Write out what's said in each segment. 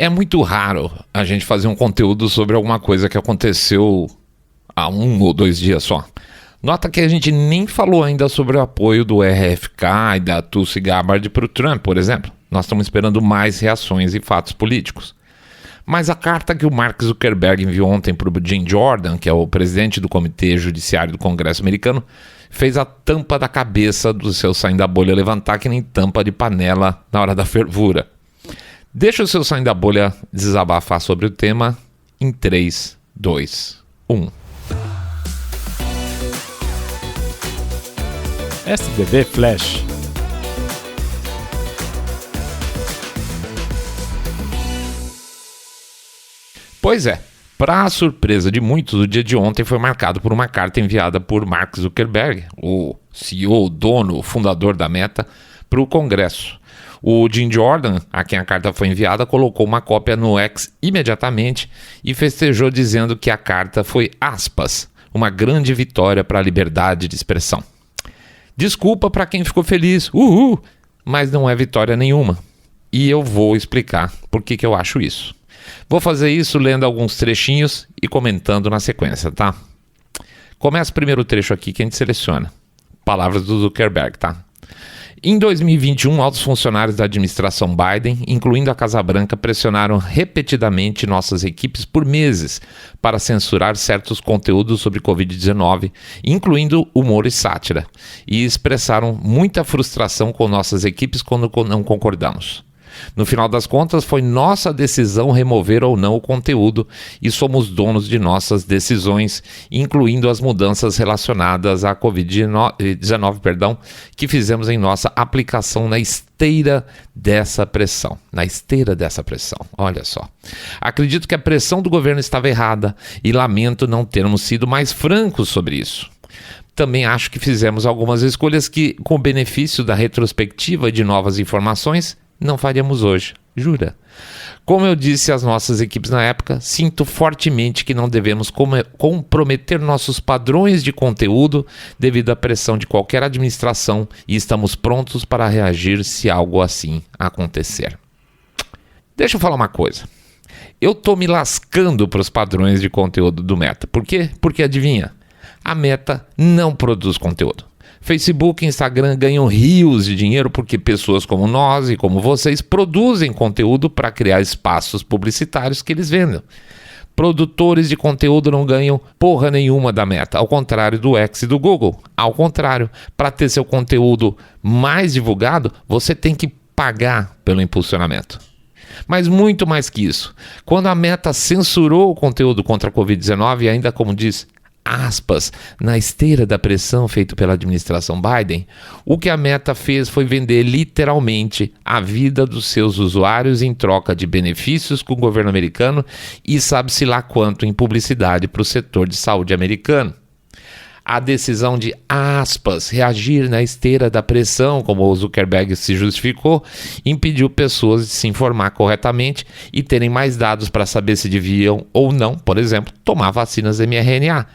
É muito raro a gente fazer um conteúdo sobre alguma coisa que aconteceu há 1 ou 2 dias só. Nota que a gente nem falou ainda sobre o apoio do RFK e da Tulsi Gabbard para o Trump, por exemplo. Nós estamos esperando mais reações e fatos políticos. Mas a carta que o Mark Zuckerberg enviou ontem para o Jim Jordan, que é o presidente do Comitê Judiciário do Congresso americano, fez a tampa da cabeça do seu saindo da bolha levantar que nem tampa de panela na hora da fervura. Deixa o seu saindo da bolha desabafar sobre o tema em 3, 2, 1. SBB Flash. Pois é, para a surpresa de muitos, o dia de ontem foi marcado por uma carta enviada por Mark Zuckerberg, o CEO, dono, fundador da Meta, para o Congresso. O Jim Jordan, a quem a carta foi enviada, colocou uma cópia no X imediatamente e festejou dizendo que a carta foi, aspas, uma grande vitória para a liberdade de expressão. Desculpa para quem ficou feliz, mas não é vitória nenhuma. E eu vou explicar por que eu acho isso. Vou fazer isso lendo alguns trechinhos e comentando na sequência, tá? Começa o primeiro trecho aqui que a gente seleciona. Palavras do Zuckerberg, tá? Em 2021, altos funcionários da administração Biden, incluindo a Casa Branca, pressionaram repetidamente nossas equipes por meses para censurar certos conteúdos sobre Covid-19, incluindo humor e sátira, e expressaram muita frustração com nossas equipes quando não concordamos. No final das contas, foi nossa decisão remover ou não o conteúdo e somos donos de nossas decisões, incluindo as mudanças relacionadas à Covid-19, que fizemos em nossa aplicação na esteira dessa pressão. Olha só. Acredito que a pressão do governo estava errada e lamento não termos sido mais francos sobre isso. Também acho que fizemos algumas escolhas que, com o benefício da retrospectiva e de novas informações, não faríamos hoje, jura? Como eu disse às nossas equipes na época, sinto fortemente que não devemos comprometer nossos padrões de conteúdo devido à pressão de qualquer administração e estamos prontos para reagir se algo assim acontecer. Deixa eu falar uma coisa. Eu tô me lascando para os padrões de conteúdo do Meta. Por quê? Porque adivinha? A Meta não produz conteúdo. Facebook e Instagram ganham rios de dinheiro porque pessoas como nós e como vocês produzem conteúdo para criar espaços publicitários que eles vendem. Produtores de conteúdo não ganham porra nenhuma da Meta, ao contrário do X e do Google. Ao contrário, para ter seu conteúdo mais divulgado, você tem que pagar pelo impulsionamento. Mas muito mais que isso, quando a Meta censurou o conteúdo contra a Covid-19 e ainda como diz, aspas, na esteira da pressão feita pela administração Biden, o que a Meta fez foi vender literalmente a vida dos seus usuários em troca de benefícios com o governo americano e sabe-se lá quanto em publicidade para o setor de saúde americano. A decisão de, aspas, reagir na esteira da pressão, como o Zuckerberg se justificou, impediu pessoas de se informar corretamente e terem mais dados para saber se deviam ou não, por exemplo, tomar vacinas mRNA.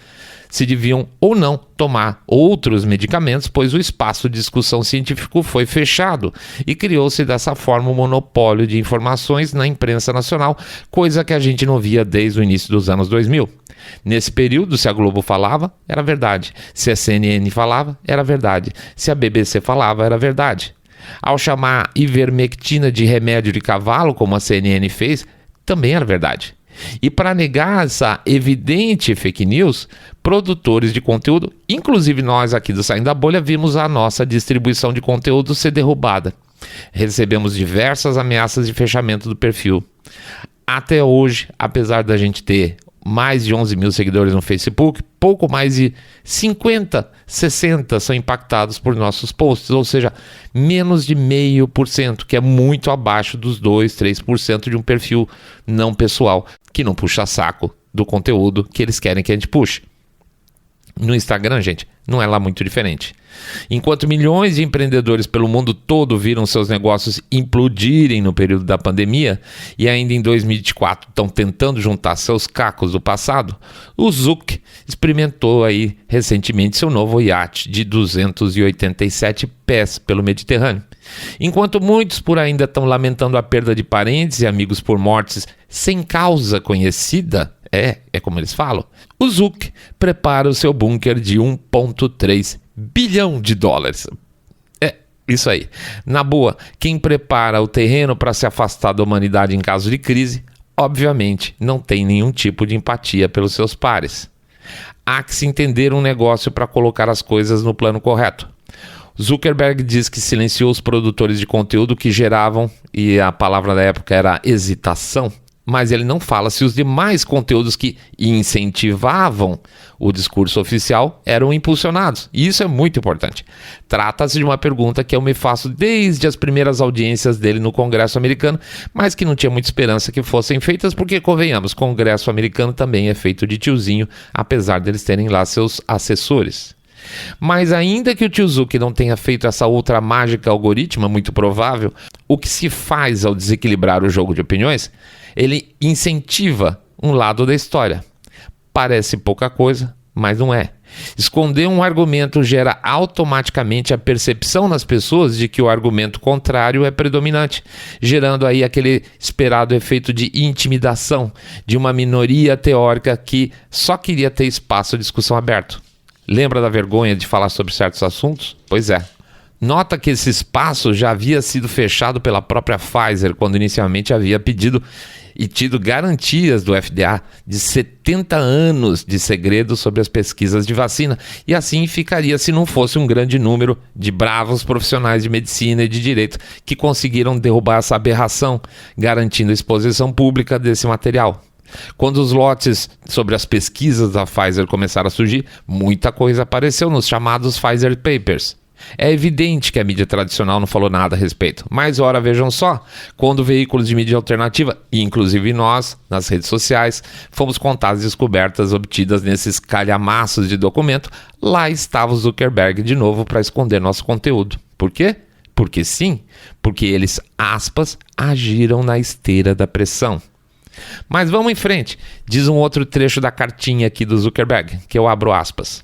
Se deviam ou não tomar outros medicamentos, pois o espaço de discussão científico foi fechado e criou-se dessa forma um monopólio de informações na imprensa nacional, coisa que a gente não via desde o início dos anos 2000. Nesse período, se a Globo falava, era verdade. Se a CNN falava, era verdade. Se a BBC falava, era verdade. Ao chamar ivermectina de remédio de cavalo, como a CNN fez, também era verdade. E para negar essa evidente fake news, produtores de conteúdo, inclusive nós aqui do Saindo da Bolha, vimos a nossa distribuição de conteúdo ser derrubada. Recebemos diversas ameaças de fechamento do perfil. Até hoje, apesar da gente ter mais de 11 mil seguidores no Facebook, pouco mais de 50, 60 são impactados por nossos posts, ou seja, menos de 0,5%, que é muito abaixo dos 2, 3% de um perfil não pessoal, que não puxa saco do conteúdo que eles querem que a gente puxe. No Instagram, gente, não é lá muito diferente. Enquanto milhões de empreendedores pelo mundo todo viram seus negócios implodirem no período da pandemia e ainda em 2024 estão tentando juntar seus cacos do passado, o Zuck experimentou aí recentemente seu novo iate de 287 pés pelo Mediterrâneo. Enquanto muitos por ainda estão lamentando a perda de parentes e amigos por mortes sem causa conhecida, é como eles falam, o Zuck prepara o seu bunker de 1,3 bilhão de dólares. Isso aí. Na boa, quem prepara o terreno para se afastar da humanidade em caso de crise, obviamente não tem nenhum tipo de empatia pelos seus pares. Há que se entender um negócio para colocar as coisas no plano correto. Zuckerberg diz que silenciou os produtores de conteúdo que geravam, e a palavra da época era hesitação, mas ele não fala se os demais conteúdos que incentivavam o discurso oficial eram impulsionados. E isso é muito importante. Trata-se de uma pergunta que eu me faço desde as primeiras audiências dele no Congresso americano, mas que não tinha muita esperança que fossem feitas, porque, convenhamos, o Congresso americano também é feito de tiozinho, apesar deles terem lá seus assessores. Mas ainda que o tio Zuck não tenha feito essa outra mágica algorítmica, muito provável, o que se faz ao desequilibrar o jogo de opiniões, ele incentiva um lado da história. Parece pouca coisa, mas não é. Esconder um argumento gera automaticamente a percepção nas pessoas de que o argumento contrário é predominante, gerando aí aquele esperado efeito de intimidação de uma minoria teórica que só queria ter espaço de discussão aberto. Lembra da vergonha de falar sobre certos assuntos? Pois é. Nota que esse espaço já havia sido fechado pela própria Pfizer quando inicialmente havia pedido e tido garantias do FDA de 70 anos de segredo sobre as pesquisas de vacina, e assim ficaria se não fosse um grande número de bravos profissionais de medicina e de direito que conseguiram derrubar essa aberração, garantindo a exposição pública desse material. Quando os lotes sobre as pesquisas da Pfizer começaram a surgir, muita coisa apareceu nos chamados Pfizer Papers. É evidente que a mídia tradicional não falou nada a respeito, mas ora, vejam só, quando veículos de mídia alternativa, inclusive nós, nas redes sociais, fomos contar as descobertas obtidas nesses calhamaços de documento, lá estava o Zuckerberg de novo para esconder nosso conteúdo. Por quê? Porque sim, porque eles, aspas, agiram na esteira da pressão. Mas vamos em frente, diz um outro trecho da cartinha aqui do Zuckerberg, que eu abro aspas.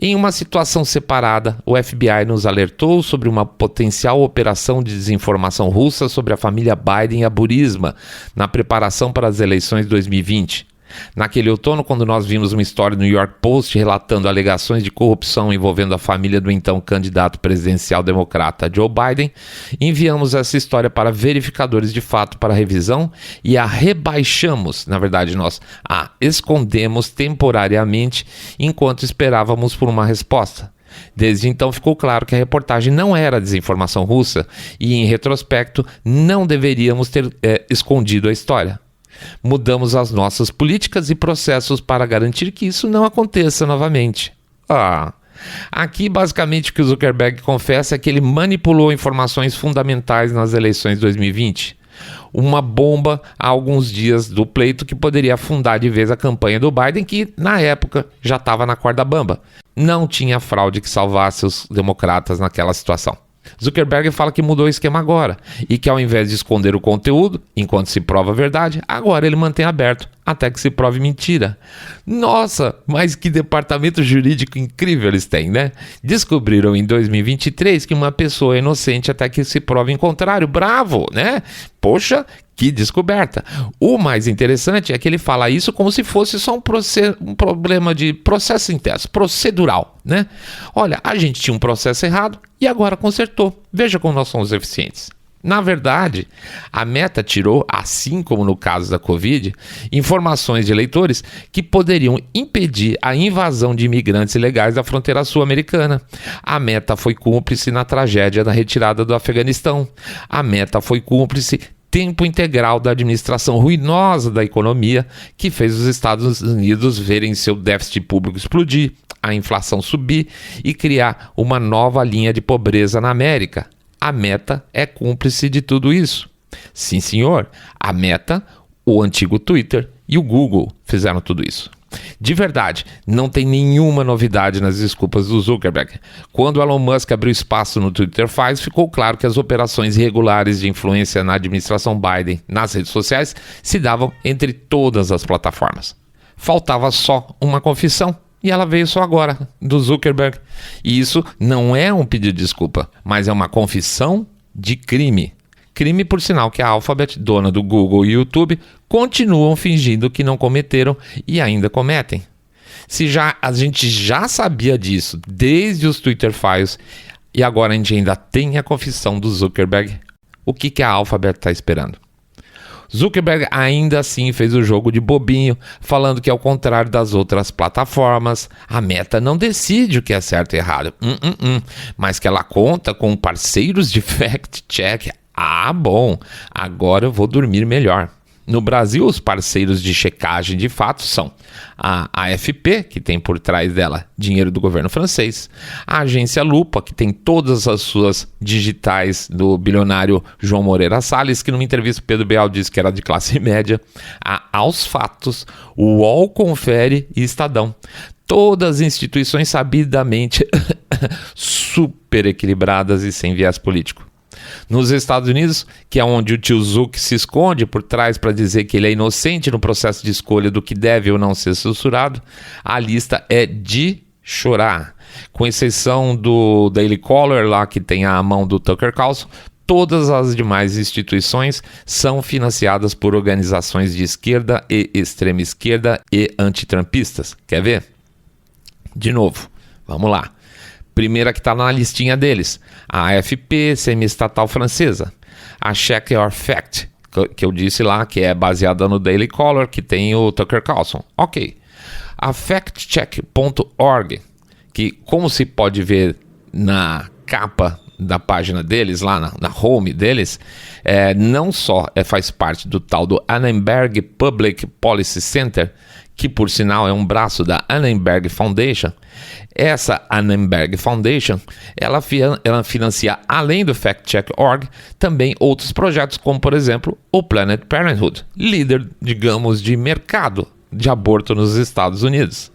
Em uma situação separada, o FBI nos alertou sobre uma potencial operação de desinformação russa sobre a família Biden e a Burisma na preparação para as eleições de 2020. Naquele outono, quando nós vimos uma história no New York Post relatando alegações de corrupção envolvendo a família do então candidato presidencial democrata Joe Biden, enviamos essa história para verificadores de fato para revisão e a rebaixamos, na verdade nós a escondemos temporariamente enquanto esperávamos por uma resposta. Desde então ficou claro que a reportagem não era desinformação russa e, em retrospecto, não deveríamos ter escondido a história. Mudamos as nossas políticas e processos para garantir que isso não aconteça novamente. Aqui basicamente o que o Zuckerberg confessa é que ele manipulou informações fundamentais nas eleições de 2020. Uma bomba há alguns dias do pleito que poderia afundar de vez a campanha do Biden, que na época já estava na corda bamba. Não tinha fraude que salvasse os democratas naquela situação. Zuckerberg fala que mudou o esquema agora e que ao invés de esconder o conteúdo, enquanto se prova a verdade, agora ele mantém aberto até que se prove mentira. Nossa, mas que departamento jurídico incrível eles têm, né? Descobriram em 2023 que uma pessoa é inocente até que se prove em contrário. Bravo, né? Poxa, que descoberta. O mais interessante é que ele fala isso como se fosse só um problema de processo interno, procedural, né? Olha, a gente tinha um processo errado e agora consertou. Veja como nós somos eficientes. Na verdade, a Meta tirou, assim como no caso da Covid, informações de eleitores que poderiam impedir a invasão de imigrantes ilegais da fronteira sul-americana. A Meta foi cúmplice na tragédia da retirada do Afeganistão. A Meta foi cúmplice tempo integral da administração ruinosa da economia que fez os Estados Unidos verem seu déficit público explodir, a inflação subir e criar uma nova linha de pobreza na América. A Meta é cúmplice de tudo isso. Sim, senhor, a Meta, o antigo Twitter e o Google fizeram tudo isso. De verdade, não tem nenhuma novidade nas desculpas do Zuckerberg. Quando Elon Musk abriu espaço no Twitter Files, ficou claro que as operações irregulares de influência na administração Biden nas redes sociais se davam entre todas as plataformas. Faltava só uma confissão, e ela veio só agora, do Zuckerberg. E isso não é um pedido de desculpa, mas é uma confissão de crime. Crime, por sinal, que a Alphabet, dona do Google e YouTube, continuam fingindo que não cometeram e ainda cometem. A gente já sabia disso desde os Twitter Files e agora a gente ainda tem a confissão do Zuckerberg, o que a Alphabet está esperando? Zuckerberg ainda assim fez o jogo de bobinho, falando que ao contrário das outras plataformas, a Meta não decide o que é certo e errado, mas que ela conta com parceiros de fact-check. Ah, bom, agora eu vou dormir melhor. No Brasil, os parceiros de checagem de fato são a AFP, que tem por trás dela dinheiro do governo francês, a agência Lupa, que tem todas as suas digitais do bilionário João Moreira Salles, que numa entrevista o Pedro Bial disse que era de classe média, a Aos Fatos, o UOL Confere e Estadão. Todas as instituições sabidamente super equilibradas e sem viés político. Nos Estados Unidos, que é onde o tio Zuck se esconde por trás para dizer que ele é inocente no processo de escolha do que deve ou não ser censurado, a lista é de chorar. Com exceção do Daily Caller, lá que tem a mão do Tucker Carlson, todas as demais instituições são financiadas por organizações de esquerda e extrema esquerda e antitrampistas. Quer ver? De novo, vamos lá. Primeira que está na listinha deles, a AFP, semi-estatal francesa. A Check Your Fact, que eu disse lá, que é baseada no Daily Caller, que tem o Tucker Carlson. Ok. A factcheck.org, que como se pode ver na capa da página deles, lá na home deles, não só faz parte do tal do Annenberg Public Policy Center, que por sinal é um braço da Annenberg Foundation. Essa Annenberg Foundation, ela financia, além do FactCheck.org, também outros projetos, como por exemplo o Planned Parenthood, líder, digamos, de mercado de aborto nos Estados Unidos.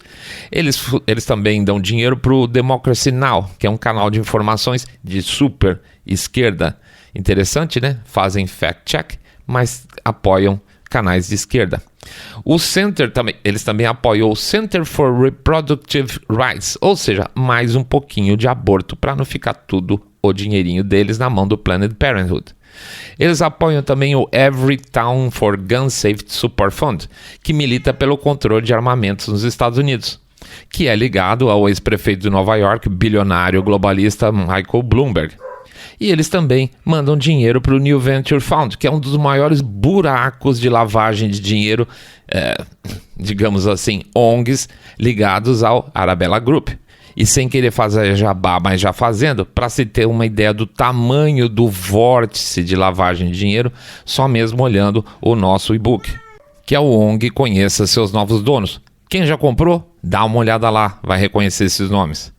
Eles também dão dinheiro para o Democracy Now!, que é um canal de informações de super esquerda. Interessante, né? Fazem fact-check, mas apoiam canais de esquerda. O Center eles também apoiam o Center for Reproductive Rights, ou seja, mais um pouquinho de aborto para não ficar tudo o dinheirinho deles na mão do Planned Parenthood. Eles apoiam também o Everytown for Gun Safety Support Fund, que milita pelo controle de armamentos nos Estados Unidos, que é ligado ao ex-prefeito de Nova York, bilionário globalista Michael Bloomberg. E eles também mandam dinheiro para o New Venture Fund, que é um dos maiores buracos de lavagem de dinheiro, digamos assim, ONGs ligados ao Arabella Group. E sem querer fazer jabá, mas já fazendo, para se ter uma ideia do tamanho do vórtice de lavagem de dinheiro, só mesmo olhando o nosso e-book, que é o ONG Conheça Seus Novos Donos. Quem já comprou, dá uma olhada lá, vai reconhecer esses nomes.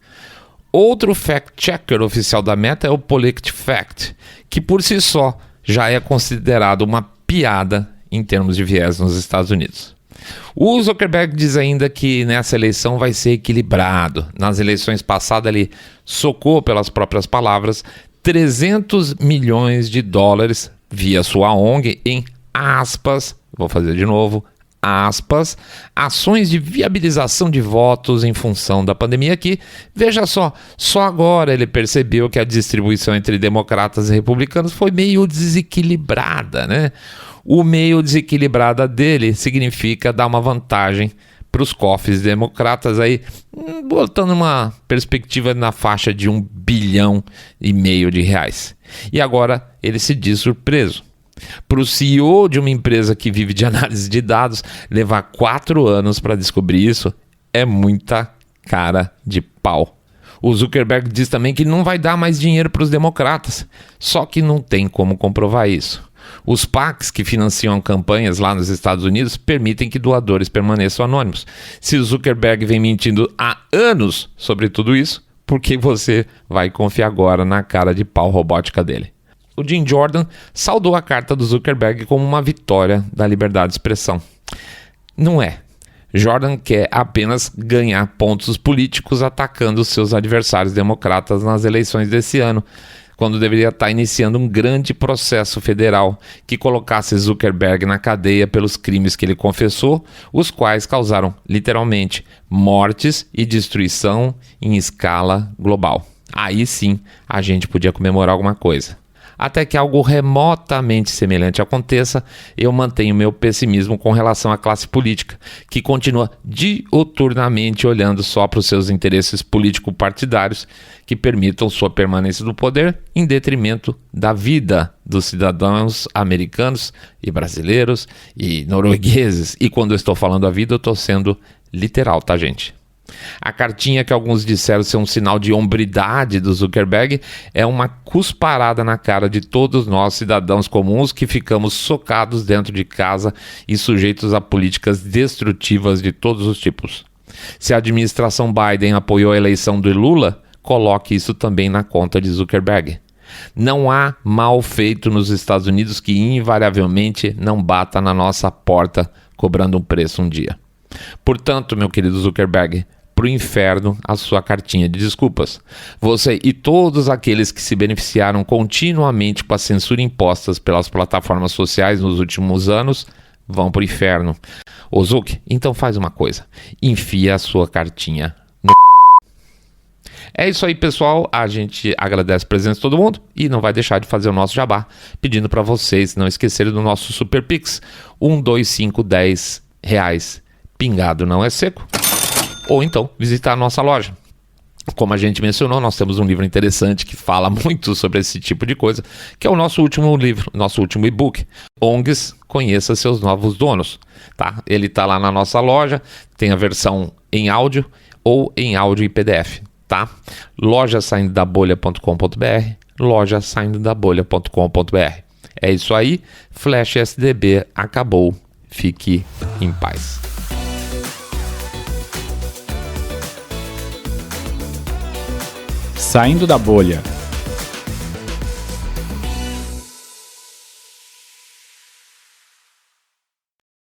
Outro fact-checker oficial da Meta é o PolitiFact, que por si só já é considerado uma piada em termos de viés nos Estados Unidos. O Zuckerberg diz ainda que nessa eleição vai ser equilibrado. Nas eleições passadas ele socou, pelas próprias palavras, 300 milhões de dólares via sua ONG em aspas, vou fazer de novo, aspas, ações de viabilização de votos em função da pandemia que, veja só agora ele percebeu que a distribuição entre democratas e republicanos foi meio desequilibrada, né? O meio desequilibrada dele significa dar uma vantagem para os cofres democratas aí, botando uma perspectiva na faixa de R$1,5 bilhão de reais. E agora ele se diz surpreso. Para o CEO de uma empresa que vive de análise de dados, levar 4 anos para descobrir isso é muita cara de pau. O Zuckerberg diz também que não vai dar mais dinheiro para os democratas, só que não tem como comprovar isso. Os PACs que financiam campanhas lá nos Estados Unidos permitem que doadores permaneçam anônimos. Se o Zuckerberg vem mentindo há anos sobre tudo isso, por que você vai confiar agora na cara de pau robótica dele? O Jim Jordan saudou a carta do Zuckerberg como uma vitória da liberdade de expressão. Não é. Jordan quer apenas ganhar pontos políticos atacando seus adversários democratas nas eleições desse ano, quando deveria estar iniciando um grande processo federal que colocasse Zuckerberg na cadeia pelos crimes que ele confessou, os quais causaram, literalmente, mortes e destruição em escala global. Aí sim a gente podia comemorar alguma coisa. Até que algo remotamente semelhante aconteça, eu mantenho meu pessimismo com relação à classe política, que continua diuturnamente olhando só para os seus interesses político-partidários que permitam sua permanência no poder em detrimento da vida dos cidadãos americanos e brasileiros e noruegueses. E quando eu estou falando a vida, eu estou sendo literal, tá, gente? A cartinha que alguns disseram ser um sinal de hombridade do Zuckerberg é uma cusparada na cara de todos nós, cidadãos comuns, que ficamos socados dentro de casa e sujeitos a políticas destrutivas de todos os tipos. Se a administração Biden apoiou a eleição do Lula, coloque isso também na conta de Zuckerberg. Não há mal feito nos Estados Unidos que invariavelmente não bata na nossa porta cobrando um preço um dia. Portanto, meu querido Zuckerberg, pro inferno a sua cartinha de desculpas. Você e todos aqueles que se beneficiaram continuamente com a censura impostas pelas plataformas sociais nos últimos anos vão pro inferno. Ô Zuck, então faz uma coisa, enfia a sua cartinha no... É isso aí, pessoal, a gente agradece a presença de todo mundo e não vai deixar de fazer o nosso jabá, pedindo para vocês não esquecerem do nosso Super Pix, 12510 reais. Pingado não é seco, ou então visitar a nossa loja. Como a gente mencionou, nós temos um livro interessante que fala muito sobre esse tipo de coisa, que é o nosso último livro, nosso último e-book, ONGs, Conheça Seus Novos Donos. Tá? Ele está lá na nossa loja, tem a versão em áudio ou em áudio e PDF. Tá? lojasaindodabolha.com.br, lojasaindodabolha.com.br. É isso aí, Flash SDB acabou, fique em paz. Saindo da Bolha.